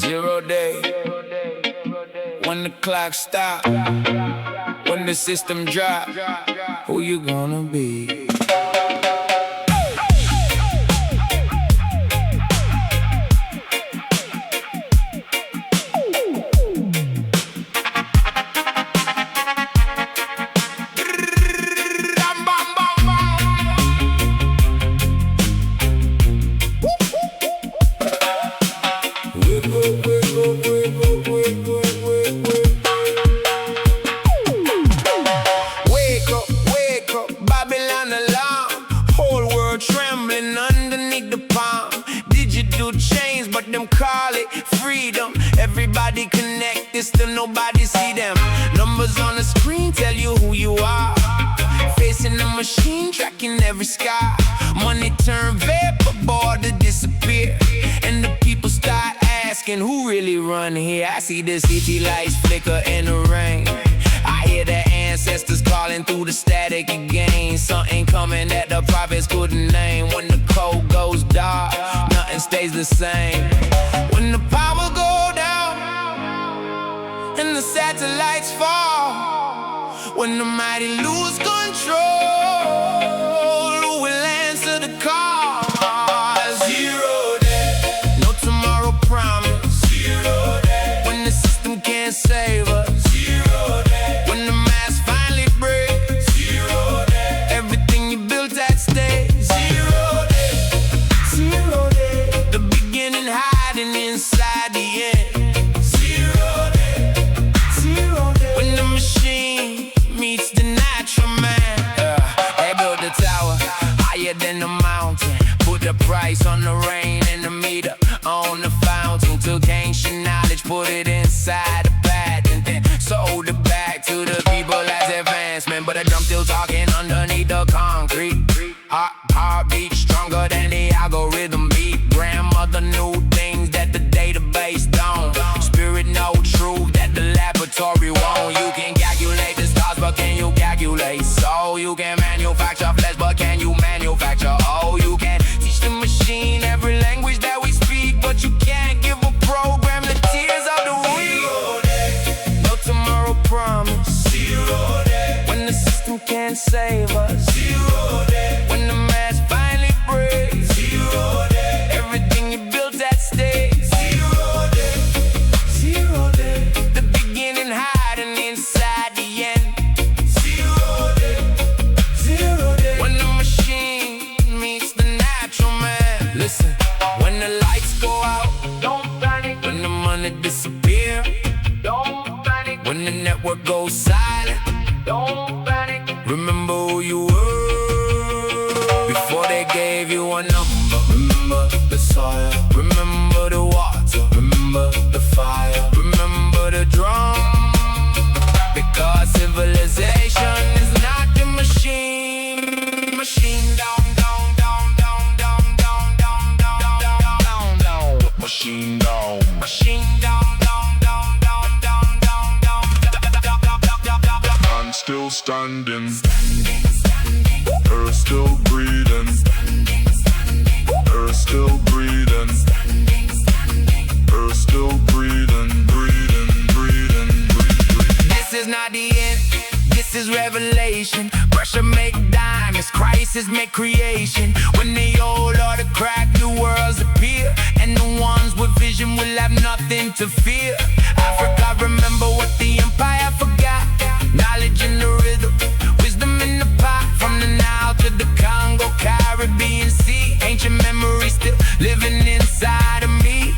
Zero day. When the clock stop, when the system drop, who you gonna be? Wake up, Babylon alarm. Whole world trembling underneath the palm. Digital chains, but them call it freedom. Everybody connected, still nobody see them. Numbers on the screen tell you who you are. Facing the machine, tracking every sky. Money turn vapor, border disappear. And the people start asking, who really run here? I see the city lights flicker in the rain. I hear the ancestors calling through the static again. Something coming that the prophets couldn't name. When the code goes dark, nothing stays the same. When the power go down and the satellites fall, when the mighty lose control, who will answer the call? Zero day, no tomorrow promise. Zero day, when the system can't save us. Zero day, when the mask finally breaks. Zero day, everything you built at stake. Zero day, zero day, the beginning hiding inside the end. Zero day, zero day, when the machine meets the natural man. They built the tower higher than the mountain. Put the price on the rain and the meter on the fountain. Took ancient knowledge, put it inside the patent, then sold it back to the people as advancement. But the drum still talking underneath the concrete. Heartbeat stronger than the algorithm beat. Grandmother knew things that the database don't. Spirit know truth that the laboratory won't. You can calculate the stars, but can you calculate soul? You can manufacture flesh, but can you manufacture? Oh, you can teach the machine every language that we speak, but you can't give a program the tears of the weak. Zero day, no tomorrow promise. Zero day, when the system can't save us. Zero day, when the mask finally breaks. Zero day, everything you built at stake. Zero day, zero day, the beginning hiding inside the end. Zero day, zero day, when the machine meets the natural man. Listen, when the lights go out, don't panic. When the money disappear, don't panic. When the network goes silent, don't panic. Remember who you were before they gave you a number. Remember the soil, remember the water, remember the fire, remember the drum. Because civilization is not the machine. Machine down, down, down, down, down, down, down, down, down, down, down. Machine down, machine down, down, down, down, down, down, down. I'm still standing, Earth still breathing, Earth still breathing, Earth still breathing, breathing, breathing, breathing. This is not the end, this is revelation. Pressure make diamonds, crisis make creation. When the old order crack, new worlds appear, and the ones with vision will have nothing to fear. Africa, remember what the empire forgot. Knowledge in the rhythm, wisdom in the pot. From the Nile to the Congo, Caribbean Sea. Ancient memories still living inside of me.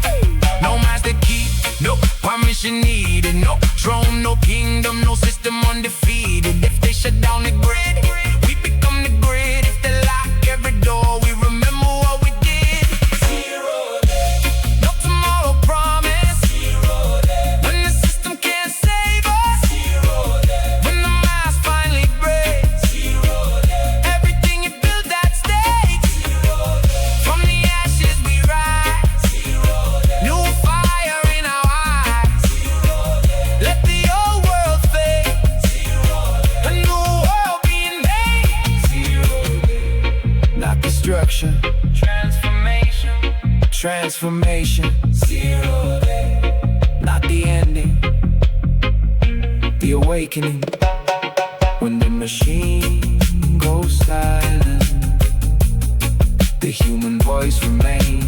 No master key, no permission needed. No throne, no kingdom, no system undefeated. If they shut down the grid, we become the grid. If they lock every door, we remember what we did. Zero day, no tomorrow promise. Zero day, when the system can't save us. Zero day, when the mask finally breaks. Zero day, everything you built at stake. Zero day, from the ashes we rise. Zero day, new fire in our eyes. Zero day, let the old world fade. Zero day, a new world being made. Zero day, not destruction, transformation, transformation. Zero day. awakening. When the machine goes silent, the human voice remains.